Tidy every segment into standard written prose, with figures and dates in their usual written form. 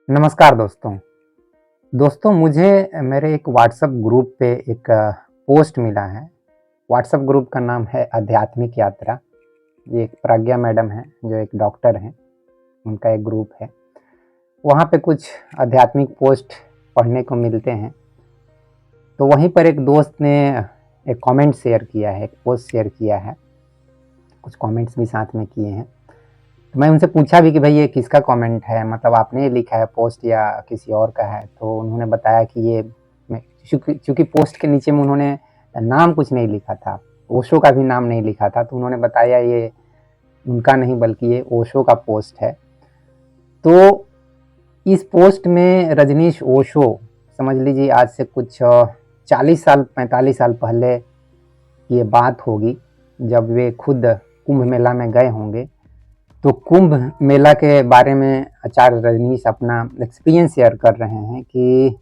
नमस्कार दोस्तों। दोस्तों मुझे मेरे एक व्हाट्सएप ग्रुप पे एक पोस्ट मिला है। व्हाट्सएप ग्रुप का नाम है आध्यात्मिक यात्रा। ये एक प्रज्ञा मैडम हैं जो एक डॉक्टर हैं, उनका एक ग्रुप है। वहाँ पे कुछ आध्यात्मिक पोस्ट पढ़ने को मिलते हैं। तो वहीं पर एक दोस्त ने एक कमेंट शेयर किया है, एक पोस्ट शेयर किया है। कुछ कमेंट्स भी साथ में किए हैं। तो मैं उनसे पूछा भी कि भाई ये किसका कमेंट है, मतलब आपने लिखा है पोस्ट या किसी और का है? तो उन्होंने बताया कि ये मैं चूँकि पोस्ट के नीचे में उन्होंने नाम कुछ नहीं लिखा था, ओशो का भी नाम नहीं लिखा था, तो उन्होंने बताया ये उनका नहीं बल्कि ये ओशो का पोस्ट है। तो इस पोस्ट में रजनीश ओशो, समझ लीजिए आज से कुछ 40 साल 45 साल पहले ये बात होगी, जब वे खुद कुंभ मेला में गए होंगे। तो कुंभ मेला के बारे में आचार्य रजनीश अपना एक्सपीरियंस शेयर कर रहे हैं कि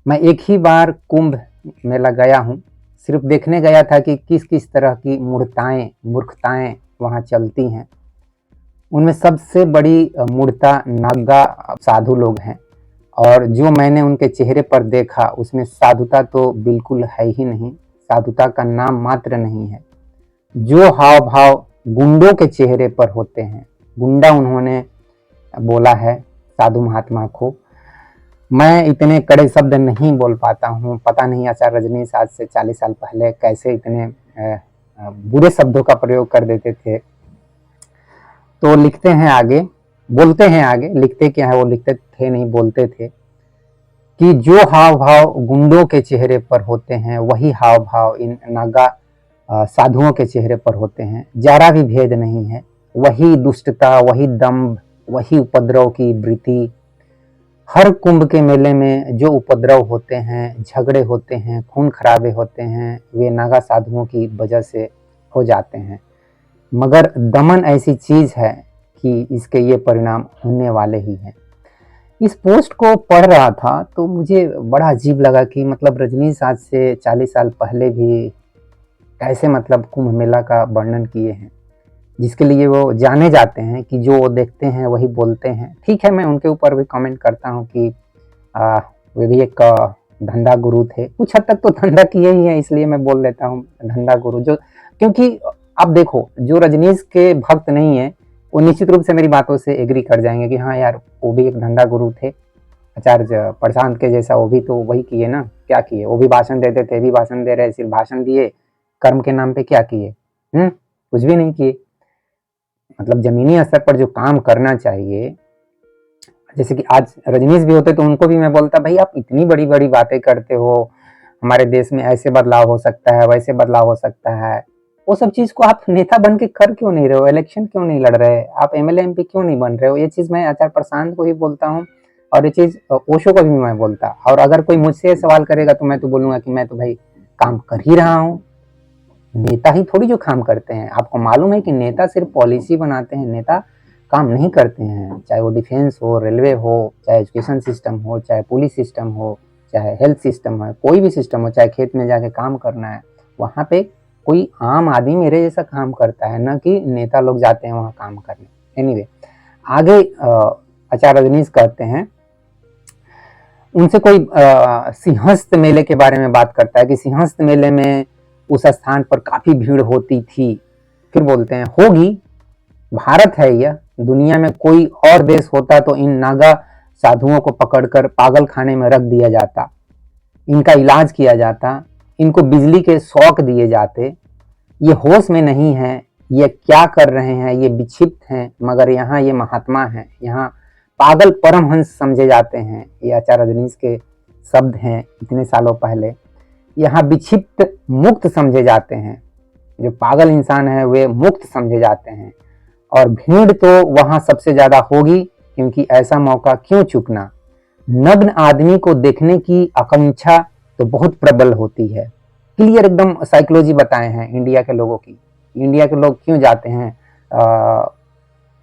मैं एक ही बार कुंभ मेला गया हूँ। सिर्फ देखने गया था कि किस किस तरह की मूर्खताएं वहाँ चलती हैं। उनमें सबसे बड़ी मूर्खता नागा साधु लोग हैं, और जो मैंने उनके चेहरे पर देखा उसमें साधुता तो बिल्कुल है ही नहीं, साधुता का नाम मात्र नहीं है। जो हाव भाव गुंडों के चेहरे पर होते हैं, गुंडा उन्होंने बोला है साधु महात्मा को। मैं इतने कड़े शब्द नहीं बोल पाता हूँ, पता नहीं आचार्य रजनीश आज से 40 साल पहले कैसे इतने बुरे शब्दों का प्रयोग कर देते थे। तो लिखते हैं आगे, बोलते हैं आगे, लिखते क्या है वो लिखते थे नहीं बोलते थे कि जो हाव भाव गुंडों के चेहरे पर होते हैं वही हाव भाव इन नागा साधुओं के चेहरे पर होते हैं। जरा भी भेद नहीं है, वही दुष्टता, वही दंभ, वही उपद्रव की वृत्ति। हर कुंभ के मेले में जो उपद्रव होते हैं, झगड़े होते हैं, खून खराबे होते हैं, वे नागा साधुओं की वजह से हो जाते हैं। मगर दमन ऐसी चीज है कि इसके ये परिणाम होने वाले ही हैं। इस पोस्ट को पढ़ रहा था तो मुझे बड़ा अजीब लगा कि मतलब रजनीश आज से 40 साल पहले भी कैसे मतलब कुंभ मेला का वर्णन किए हैं, जिसके लिए वो जाने जाते हैं कि जो वो देखते हैं वही बोलते हैं। ठीक है, मैं उनके ऊपर भी कमेंट करता हूँ कि वे भी एक धंधा गुरु थे, कुछ हद तक तो धंधा किए ही है, इसलिए मैं बोल लेता हूँ धंधा गुरु। जो क्योंकि आप देखो, जो रजनीश के भक्त नहीं है वो निश्चित रूप से मेरी बातों से एग्री कर जाएंगे कि हाँ यार वो भी एक धंधा गुरु थे। आचार्य प्रशांत के जैसा वो भी तो वही किए ना, क्या किए? वो भी भाषण देते थे, भी भाषण दे रहे, सिर्फ भाषण दिए, कर्म के नाम पे क्या किए? कुछ भी नहीं किए। मतलब जमीनी स्तर पर जो काम करना चाहिए, जैसे कि आज रजनीश भी होते तो उनको भी मैं बोलता भाई आप इतनी बड़ी बड़ी बातें करते हो, हमारे देश में ऐसे बदलाव हो सकता है, वैसे बदलाव हो सकता है, वो सब चीज को आप नेता बन के कर क्यों नहीं रहे हो? इलेक्शन क्यों नहीं लड़ रहे? आप एमएलए एमपी क्यों नहीं बन रहे हो? ये चीज मैं आचार्य प्रशांत को भी बोलता हूँ, और ये चीज ओशो को भी मैं बोलता। और अगर कोई मुझसे सवाल करेगा तो मैं तो बोलूंगा कि मैं तो भाई काम कर ही रहा हूँ। नेता ही थोड़ी जो काम करते हैं। आपको मालूम है कि नेता सिर्फ पॉलिसी बनाते हैं, नेता काम नहीं करते हैं। चाहे वो डिफेंस हो, रेलवे हो, चाहे एजुकेशन सिस्टम हो, चाहे पुलिस सिस्टम हो, चाहे हेल्थ सिस्टम है, कोई भी सिस्टम हो, चाहे खेत में जाके काम करना है, वहाँ पे कोई आम आदमी मेरे जैसा काम करता है, न कि नेता लोग जाते हैं वहाँ काम करने। एनीवे, आगे आचार्य रजनीश कहते हैं, उनसे कोई सिंहस्थ मेले के बारे में बात करता है कि सिंहस्थ मेले में उस स्थान पर काफी भीड़ होती थी। फिर बोलते हैं होगी, भारत है यह, दुनिया में कोई और देश होता तो इन नागा साधुओं को पकड़कर पागल खाने में रख दिया जाता, इनका इलाज किया जाता, इनको बिजली के शौक दिए जाते। ये होश में नहीं है, ये क्या कर रहे हैं, ये विक्षिप्त हैं, मगर यहाँ ये महात्मा हैं, यहाँ पागल परमहंस समझे जाते हैं। ये आचार्य रजनीश के शब्द हैं इतने सालों पहले। यहाँ विक्षिप्त मुक्त समझे जाते हैं, जो पागल इंसान है वे मुक्त समझे जाते हैं। और भीड़ तो वहां सबसे ज्यादा होगी, क्योंकि ऐसा मौका क्यों चूकना। नग्न आदमी को देखने की आकांक्षा तो बहुत प्रबल होती है। क्लियर एकदम साइकोलॉजी बताए हैं इंडिया के लोगों की। इंडिया के लोग क्यों जाते हैं?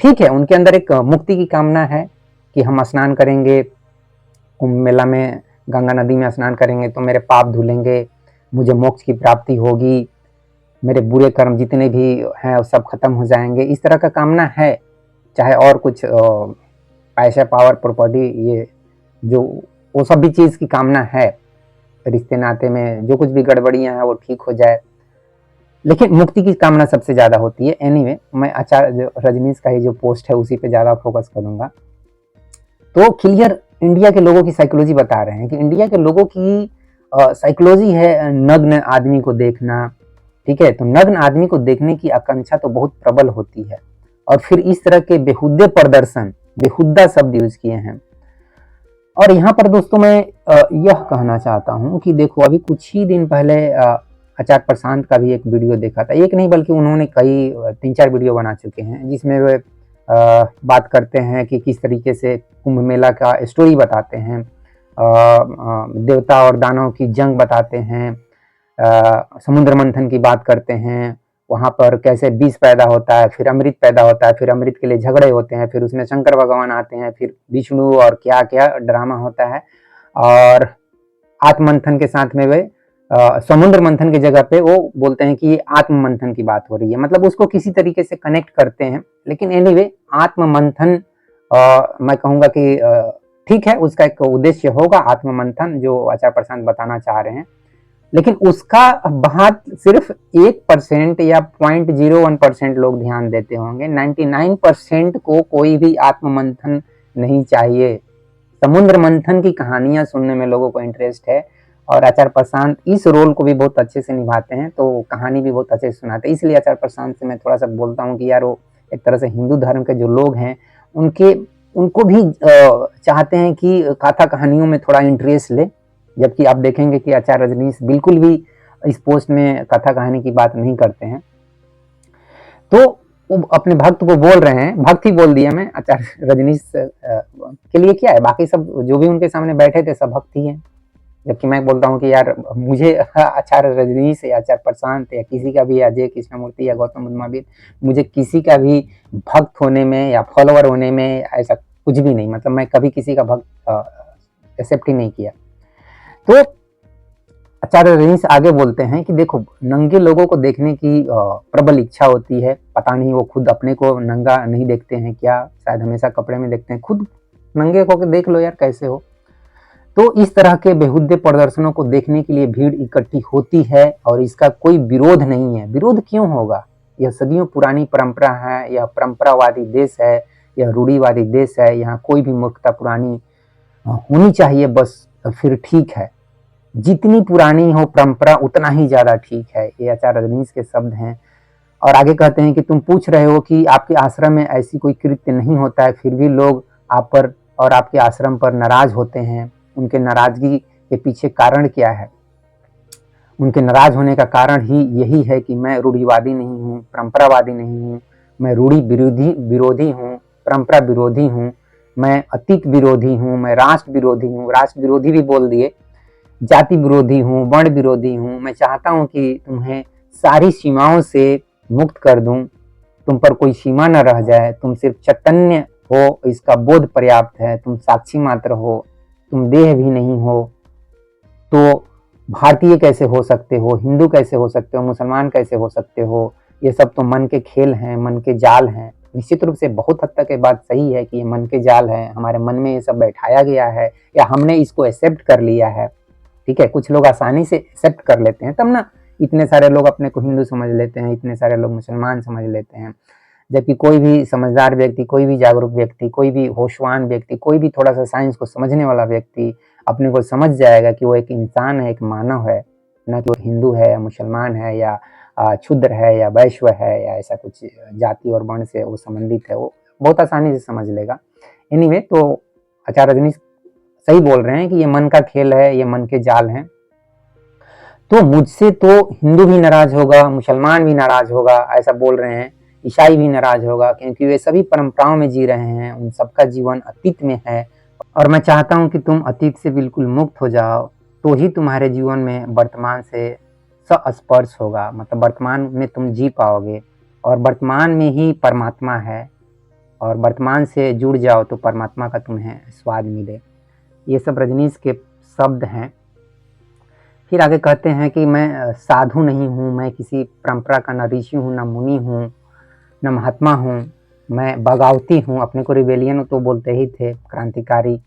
ठीक है, उनके अंदर एक मुक्ति की कामना है कि हम स्नान करेंगे कुंभ मेला में, गंगा नदी में स्नान करेंगे तो मेरे पाप धुलेंगे, मुझे मोक्ष की प्राप्ति होगी, मेरे बुरे कर्म जितने भी हैं वो सब खत्म हो जाएंगे, इस तरह का कामना है। चाहे और कुछ पैसा, पावर, प्रॉपर्टी, ये जो वो सब भी चीज़ की कामना है, रिश्ते नाते में जो कुछ भी गड़बड़ियाँ हैं वो ठीक हो जाए, लेकिन मुक्ति की कामना सबसे ज़्यादा होती है। एनीवे, मैं आचार्य रजनीश का ही जो पोस्ट है उसी पे ज़्यादा फोकस करूँगा। तो क्लियर इंडिया के लोगों की साइकोलॉजी बता रहे हैं कि इंडिया के लोगों की साइकोलॉजी है नग्न आदमी को देखना, ठीक है। तो नग्न आदमी को देखने की आकांक्षा तो बहुत प्रबल होती है, और फिर इस तरह के बेहुदे प्रदर्शन, बेहुदा शब्द यूज किए हैं। और यहाँ पर दोस्तों मैं यह कहना चाहता हूँ कि देखो, अभी कुछ ही दिन पहले आचार्य प्रशांत का भी एक वीडियो देखा था, एक नहीं बल्कि उन्होंने कई 3-4 वीडियो बना चुके हैं, जिसमें वे बात करते हैं कि किस तरीके से कुंभ मेला का स्टोरी बताते हैं, देवता और दानव की जंग बताते हैं, समुद्र मंथन की बात करते हैं, वहाँ पर कैसे विष पैदा होता है, फिर अमृत पैदा होता है, फिर अमृत के लिए झगड़े होते हैं, फिर उसमें शंकर भगवान आते हैं, फिर विष्णु, और क्या क्या ड्रामा होता है। और आत्ममंथन के साथ में वे समुद्र मंथन की जगह पे वो बोलते हैं कि ये आत्म मंथन की बात हो रही है, मतलब उसको किसी तरीके से कनेक्ट करते हैं। लेकिन एनीवे, आत्म मंथन मैं कहूँगा कि ठीक है, उसका एक उद्देश्य होगा आत्म मंथन, जो आचार्य प्रशांत बताना चाह रहे हैं, लेकिन उसका बात सिर्फ 1% या 0.01% लोग ध्यान देते होंगे। 99% को कोई भी आत्म मंथन नहीं चाहिए। समुद्र मंथन की कहानियां सुनने में लोगों को इंटरेस्ट है, और आचार्य प्रशांत इस रोल को भी बहुत अच्छे से निभाते हैं, तो कहानी भी बहुत अच्छे से सुनाते हैं। इसलिए आचार्य प्रशांत से मैं थोड़ा सा बोलता हूँ कि यार, वो एक तरह से हिंदू धर्म के जो लोग हैं उनको भी चाहते हैं कि कथा कहानियों में थोड़ा इंटरेस्ट ले, जबकि आप देखेंगे कि आचार्य रजनीश बिल्कुल भी इस पोस्ट में कथा कहानी की बात नहीं करते हैं। तो वो अपने भक्त को बोल रहे हैं, भक्त ही बोल दिया मैं, आचार्य रजनीश के लिए क्या है, बाकी सब जो भी उनके सामने बैठे थे सब भक्त ही हैं। जबकि मैं बोलता हूँ कि यार, मुझे आचार्य रजनीश या आचार्य प्रशांत या किसी का भी, अजय कृष्णमूर्ति या गौतम बुद्ध महावीर, मुझे किसी का भी भक्त होने में या फॉलोअर होने में ऐसा कुछ भी नहीं, मतलब मैं कभी किसी का भक्त एक्सेप्ट ही नहीं किया। तो आचार्य रजनीश आगे बोलते हैं कि देखो, नंगे लोगों को देखने की प्रबल इच्छा होती है, पता नहीं वो खुद अपने को नंगा नहीं देखते हैं क्या, शायद हमेशा कपड़े में देखते हैं, खुद नंगे होकर देख लो यार कैसे हो। तो इस तरह के बेहुदे प्रदर्शनों को देखने के लिए भीड़ इकट्ठी होती है, और इसका कोई विरोध नहीं है। विरोध क्यों होगा, यह सदियों पुरानी परंपरा है, यह परंपरावादी देश है, यह रूढ़िवादी देश है, यहाँ कोई भी मूर्खता पुरानी होनी चाहिए, बस फिर ठीक है। जितनी पुरानी हो परंपरा उतना ही ज्यादा ठीक है, ये आचार्य रजनीश के शब्द हैं। और आगे कहते हैं कि तुम पूछ रहे हो कि आपके आश्रम में ऐसी कोई कृत्य नहीं होता है, फिर भी लोग आप पर और आपके आश्रम पर नाराज होते हैं। उनके नाराजगी के पीछे कारण क्या है? उनके नाराज होने का कारण ही यही है कि मैं रूढ़िवादी नहीं हूँ, परंपरावादी नहीं हूँ, मैं रूढ़ी विरोधी हूँ, परंपरा विरोधी हूँ, मैं अतीत विरोधी हूँ, मैं राष्ट्र विरोधी हूँ, राष्ट्र विरोधी भी बोल दिए, जाति विरोधी हूँ, वर्ण विरोधी हूँ। मैं चाहता हूँ कि तुम्हें सारी सीमाओं से मुक्त कर दूं, तुम पर कोई सीमा न रह जाए, तुम सिर्फ चैतन्य हो, इसका बोध पर्याप्त है, तुम साक्षी मात्र हो, तुम देह भी नहीं हो। तो भारतीय कैसे हो सकते हो, हिंदू कैसे हो सकते हो, मुसलमान कैसे हो सकते हो? ये सब तो मन के खेल हैं, मन के जाल हैं। निश्चित रूप से बहुत हद तक ये बात सही है कि ये मन के जाल है, हमारे मन में ये सब बैठाया गया है, या हमने इसको एक्सेप्ट कर लिया है। ठीक है, कुछ लोग आसानी से एक्सेप्ट कर लेते हैं, तब ना इतने सारे लोग अपने को हिंदू समझ लेते हैं, इतने सारे लोग मुसलमान समझ लेते हैं। जबकि कोई भी समझदार व्यक्ति, कोई भी जागरूक व्यक्ति, कोई भी होशवान व्यक्ति, कोई भी थोड़ा सा साइंस को समझने वाला व्यक्ति अपने को समझ जाएगा कि वो एक इंसान है, एक मानव है, ना कि वो हिंदू है या मुसलमान है या क्षुद्र है या वैश्य है या ऐसा कुछ जाति और वर्ण से वो संबंधित है, वो बहुत आसानी से समझ लेगा। एनीवे, तो आचार्य रजनीश सही बोल रहे हैं कि ये मन का खेल है, ये मन के जाल हैं। तो मुझसे तो हिंदू भी नाराज होगा, मुसलमान भी नाराज होगा, ऐसा बोल रहे हैं, ईसाई भी नाराज होगा, क्योंकि वे सभी परंपराओं में जी रहे हैं, उन सबका जीवन अतीत में है। और मैं चाहता हूं कि तुम अतीत से बिल्कुल मुक्त हो जाओ, तो ही तुम्हारे जीवन में वर्तमान से संस्पर्श होगा, मतलब वर्तमान में तुम जी पाओगे, और वर्तमान में ही परमात्मा है, और वर्तमान से जुड़ जाओ तो परमात्मा का तुम्हें स्वाद मिले। ये सब रजनीश के शब्द हैं। फिर आगे कहते हैं कि मैं साधु नहीं हूँ, मैं किसी परंपरा का न ऋषि हूँ, न मुनि हूँ, न महात्मा हूँ, मैं बगावती हूँ, अपने को रिबेलियन तो बोलते ही थे, क्रांतिकारी।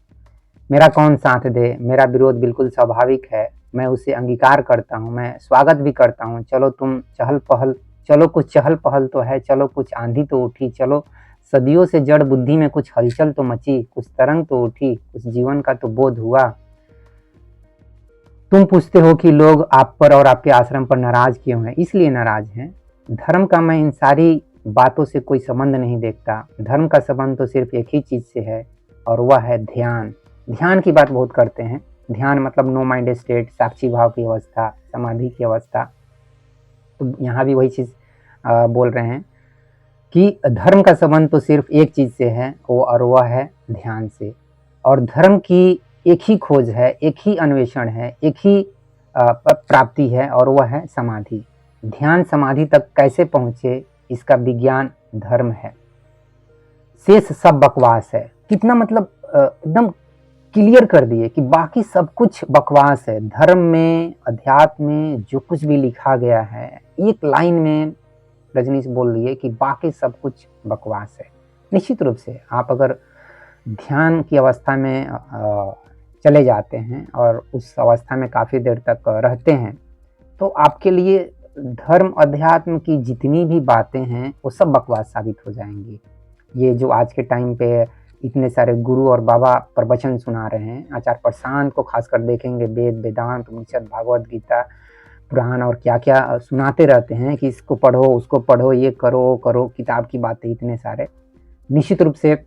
मेरा कौन साथ दे, मेरा विरोध बिल्कुल स्वाभाविक है, मैं उसे अंगीकार करता हूँ, मैं स्वागत भी करता हूँ। चलो तुम चहल पहल, चलो कुछ चहल पहल तो है, चलो कुछ आंधी तो उठी, चलो सदियों से जड़ बुद्धि में कुछ हलचल तो मची, कुछ तरंग तो उठी, कुछ जीवन का तो बोध हुआ। तुम पूछते हो कि लोग आप पर और आपके आश्रम पर नाराज क्यों हैं? इसलिए नाराज हैं, धर्म का मैं इन सारी बातों से कोई संबंध नहीं देखता। धर्म का संबंध तो सिर्फ एक ही चीज से है, और वह है ध्यान। ध्यान की बात बहुत करते हैं। ध्यान मतलब नो माइंड स्टेट, साक्षी भाव की अवस्था, समाधि की अवस्था। तो यहाँ भी वही चीज बोल रहे हैं कि धर्म का संबंध तो सिर्फ एक चीज से है, वो और वह है ध्यान से। और धर्म की एक ही खोज है, एक ही अन्वेषण है, एक ही प्राप्ति है, और वह है समाधि। ध्यान समाधि तक कैसे पहुंचे, इसका विज्ञान धर्म है। शेष सब बकवास है। कितना मतलब एकदम क्लियर कर दिए कि बाकी सब कुछ बकवास है। धर्म में, अध्यात्म में जो कुछ भी लिखा गया है, एक लाइन में रजनीश बोल रही है कि बाकी सब कुछ बकवास है। निश्चित रूप से आप अगर ध्यान की अवस्था में चले जाते हैं और उस अवस्था में काफ़ी देर तक रहते हैं, तो आपके लिए धर्म अध्यात्म की जितनी भी बातें हैं वो सब बकवास साबित हो जाएंगी। ये जो आज के टाइम पे इतने सारे गुरु और बाबा प्रवचन सुना रहे हैं, आचार्य प्रशांत को खासकर देखेंगे, वेद वेदांत उपनिषद भागवत गीता पुराण और क्या क्या सुनाते रहते हैं कि इसको पढ़ो, उसको पढ़ो, ये करो वो करो, किताब की बातें इतने सारे। निश्चित रूप से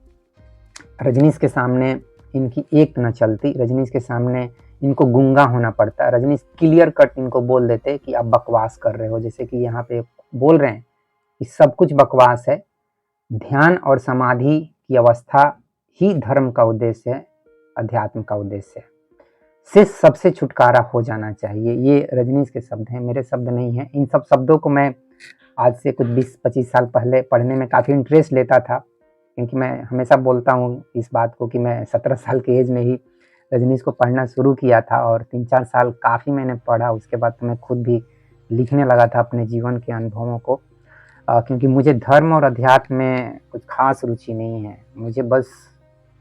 रजनीश के सामने इनकी एक न चलती। रजनीश के सामने इनको गूंगा होना पड़ता। रजनीश क्लियर कट इनको बोल देते कि आप बकवास कर रहे हो। जैसे कि यहाँ पे बोल रहे हैं कि सब कुछ बकवास है, ध्यान और समाधि की अवस्था ही धर्म का उद्देश्य है, अध्यात्म का उद्देश्य है। से सबसे छुटकारा हो जाना चाहिए। ये रजनीश के शब्द हैं, मेरे शब्द नहीं हैं। इन सब शब्दों को मैं आज से कुछ 20-25 साल पहले पढ़ने में काफ़ी इंटरेस्ट लेता था, क्योंकि मैं हमेशा बोलता हूँ इस बात को कि मैं 17 साल की एज में ही रजनीश को पढ़ना शुरू किया था, और 3-4 साल काफ़ी मैंने पढ़ा। उसके बाद तो मैं खुद भी लिखने लगा था अपने जीवन के अनुभवों को, क्योंकि मुझे धर्म और अध्यात्म में कुछ खास रुचि नहीं है। मुझे बस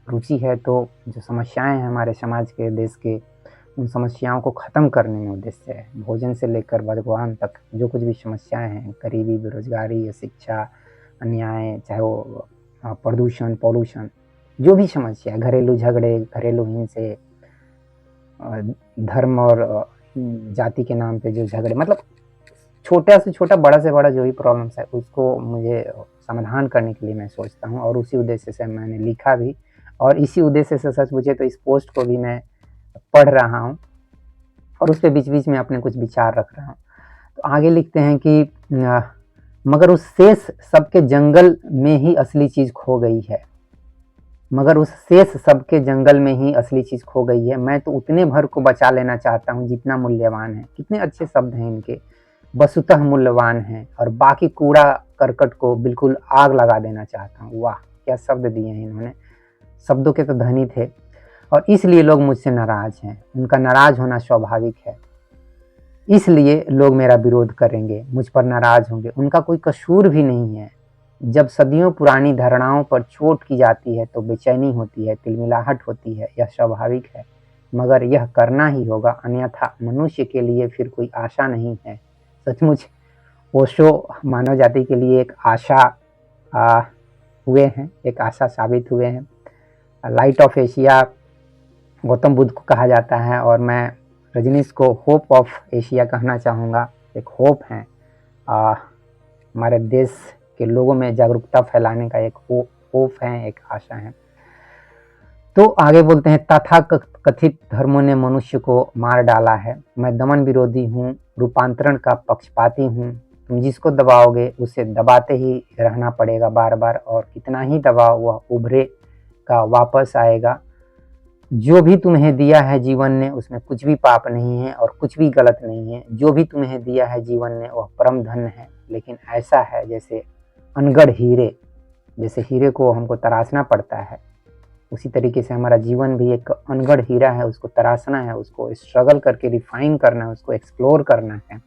रुचि है तो जो समस्याएं हैं हमारे समाज के, देश के, उन समस्याओं को ख़त्म करने में उद्देश्य है। भोजन से लेकर भगवान तक जो कुछ भी समस्याएं हैं, गरीबी, बेरोजगारी, शिक्षा, अन्याय, चाहे वो प्रदूषण, पॉल्यूशन, जो भी समस्या, घरेलू झगड़े, घरेलू हिंसे, धर्म और जाति के नाम पे जो झगड़े, मतलब छोटा से छोटा, बड़ा से बड़ा जो भी प्रॉब्लम्स है, उसको मुझे समाधान करने के लिए मैं सोचता हूँ, और उसी उद्देश्य से मैंने लिखा भी, और इसी उद्देश्य से सच पूछे तो इस पोस्ट को भी मैं पढ़ रहा हूँ, और उस पर बीच बीच में अपने कुछ विचार रख रहा हूँ। तो आगे लिखते हैं कि मगर उस शेष सबके जंगल में ही असली चीज़ खो गई है। मगर उस शेष सबके जंगल में ही असली चीज़ खो गई है। मैं तो उतने भर को बचा लेना चाहता हूँ जितना मूल्यवान है। कितने अच्छे शब्द हैं इनके, वस्तुतः मूल्यवान है, और बाकी कूड़ा करकट को बिल्कुल आग लगा देना चाहता हूँ। वाह, क्या शब्द दिए हैं इन्होंने। शब्दों के तो धनी थे, और इसलिए लोग मुझसे नाराज हैं। उनका नाराज होना स्वाभाविक है, इसलिए लोग मेरा विरोध करेंगे, मुझ पर नाराज होंगे। उनका कोई कसूर भी नहीं है। जब सदियों पुरानी धारणाओं पर चोट की जाती है तो बेचैनी होती है, तिलमिलाहट होती है, यह स्वाभाविक है, मगर यह करना ही होगा, अन्यथा मनुष्य के लिए फिर कोई आशा नहीं है। सचमुच ओशो मानव जाति के लिए एक आशा हुए हैं, एक आशा साबित हुए हैं। Light of Asia Gautam Buddha को कहा जाता है, और मैं रजनीश को होप ऑफ एशिया कहना चाहूँगा। एक होप है, हमारे देश के लोगों में जागरूकता फैलाने का एक होप है, एक आशा है। तो आगे बोलते हैं, तथा कथित धर्मों ने मनुष्य को मार डाला है। मैं दमन विरोधी हूँ, रूपांतरण का पक्षपाती हूँ। तुम जिसको दबाओगे उसे दबाते ही रहना पड़ेगा बार बार, और कितना ही दबाओ वह उभरे का वापस आएगा। जो भी तुम्हें दिया है जीवन ने, उसमें कुछ भी पाप नहीं है और कुछ भी गलत नहीं है। जो भी तुम्हें दिया है जीवन ने वह परम धन है, लेकिन ऐसा है जैसे अनगढ़ हीरे। जैसे हीरे को हमको तराशना पड़ता है, उसी तरीके से हमारा जीवन भी एक अनगढ़ हीरा है, उसको तराशना है, उसको स्ट्रगल करके रिफाइन करना है, उसको एक्सप्लोर करना है।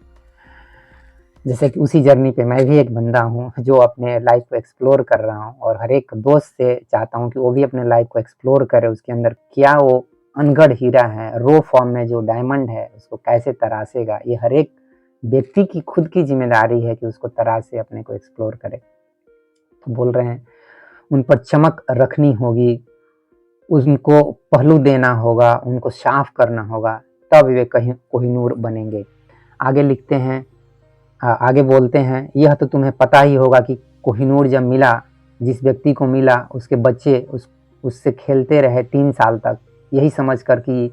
जैसे कि उसी जर्नी पे मैं भी एक बंदा हूँ जो अपने लाइफ को एक्सप्लोर कर रहा हूँ, और हर एक दोस्त से चाहता हूँ कि वो भी अपने लाइफ को एक्सप्लोर करे, उसके अंदर क्या वो अनगढ़ हीरा है, रो फॉर्म में जो डायमंड है उसको कैसे तराशेगा। ये हर एक व्यक्ति की खुद की जिम्मेदारी है कि उसको तराशे, अपने को एक्सप्लोर करे। तो बोल रहे हैं उन पर चमक रखनी होगी, उनको पहलू देना होगा, उनको साफ करना होगा, तब वे कहीं कोहिनूर बनेंगे। आगे लिखते हैं, आगे बोलते हैं, यह तो तुम्हें पता ही होगा कि कोहिनूर जब मिला, जिस व्यक्ति को मिला उसके बच्चे उससे खेलते रहे 3 साल तक, यही समझकर कि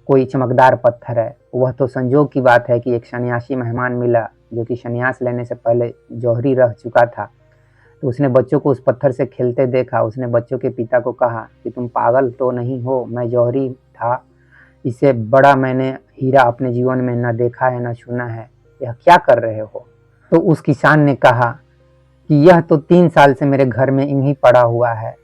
कोई चमकदार पत्थर है। वह तो संजोग की बात है कि एक सन्यासी मेहमान मिला जो कि संन्यास लेने से पहले जौहरी रह चुका था। तो उसने बच्चों को उस पत्थर से खेलते देखा। उसने बच्चों के पिता को कहा कि तुम पागल तो नहीं हो, मैं जौहरी था, इससे बड़ा मैंने हीरा अपने जीवन में न देखा है न छूना है, यह क्या कर रहे हो। तो उस किसान ने कहा कि यह तो 3 साल से मेरे घर में यूं ही पड़ा हुआ है।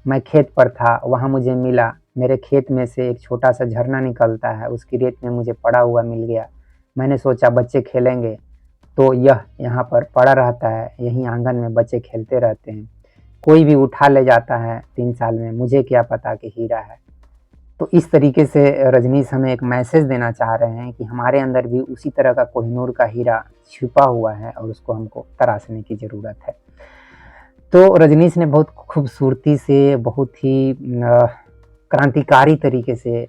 मैं खेत पर था, वहां मुझे मिला। मेरे खेत में से एक छोटा सा झरना निकलता है, उसकी रेत में मुझे पड़ा हुआ मिल गया। मैंने सोचा बच्चे खेलेंगे, तो यह यहाँ पर पड़ा रहता है, यहीं आंगन में बच्चे खेलते रहते हैं, कोई भी उठा ले जाता है 3 साल में, मुझे क्या पता कि हीरा है। तो इस तरीके से रजनीश हमें एक मैसेज देना चाह रहे हैं कि हमारे अंदर भी उसी तरह का कोहिनूर का हीरा छुपा हुआ है और उसको हमको तराशने की ज़रूरत है। तो रजनीश ने बहुत खूबसूरती से, बहुत ही क्रांतिकारी तरीके से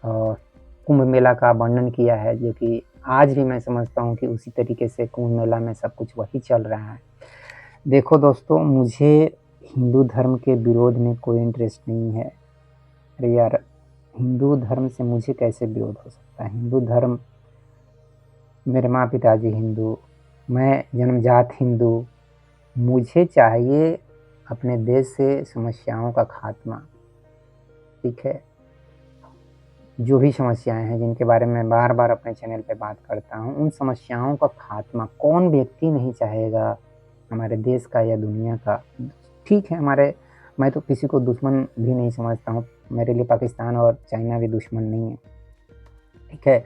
कुंभ मेला का वर्णन किया है, जो कि आज भी मैं समझता हूँ कि उसी तरीके से कुंभ मेला में सब कुछ वही चल रहा है। देखो दोस्तों, मुझे हिंदू धर्म के विरोध में कोई इंटरेस्ट नहीं है। अरे यार, हिंदू धर्म से मुझे कैसे विरोध हो सकता है। हिंदू धर्म, मेरे माँ पिताजी हिंदू, मैं जन्मजात हिंदू। मुझे चाहिए अपने देश से समस्याओं का खात्मा। ठीक है, जो भी समस्याएं हैं जिनके बारे में बार बार अपने चैनल पे बात करता हूँ, उन समस्याओं का खात्मा कौन व्यक्ति नहीं चाहेगा, हमारे देश का या दुनिया का। ठीक है, मैं तो किसी को दुश्मन भी नहीं समझता हूँ, मेरे लिए पाकिस्तान और चाइना भी दुश्मन नहीं है। ठीक है,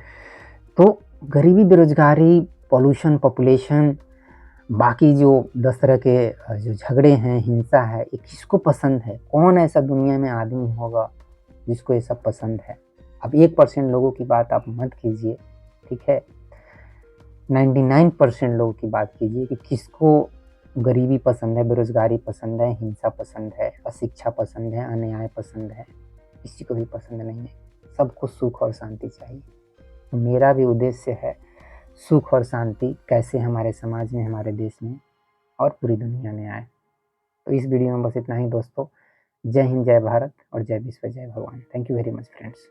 तो गरीबी, बेरोजगारी, पॉल्यूशन, पॉपुलेशन, बाकी जो 10 तरह के जो झगड़े हैं, हिंसा है, ये किसको पसंद है। कौन ऐसा दुनिया में आदमी होगा जिसको ये सब पसंद है। अब 1% लोगों की बात आप मत कीजिए, ठीक है, 99% लोगों की बात कीजिए कि किसको गरीबी पसंद है, बेरोजगारी पसंद है, हिंसा पसंद है, अशिक्षा पसंद है, अन्याय पसंद है। किसी को भी पसंद नहीं है। सबको सुख और शांति चाहिए। तो मेरा भी उद्देश्य है सुख और शांति कैसे हमारे समाज में, हमारे देश में और पूरी दुनिया में आए। तो इस वीडियो में बस इतना ही दोस्तों। जय हिंद, जय भारत और जय विश्व, जय भगवान। Thank you very much friends.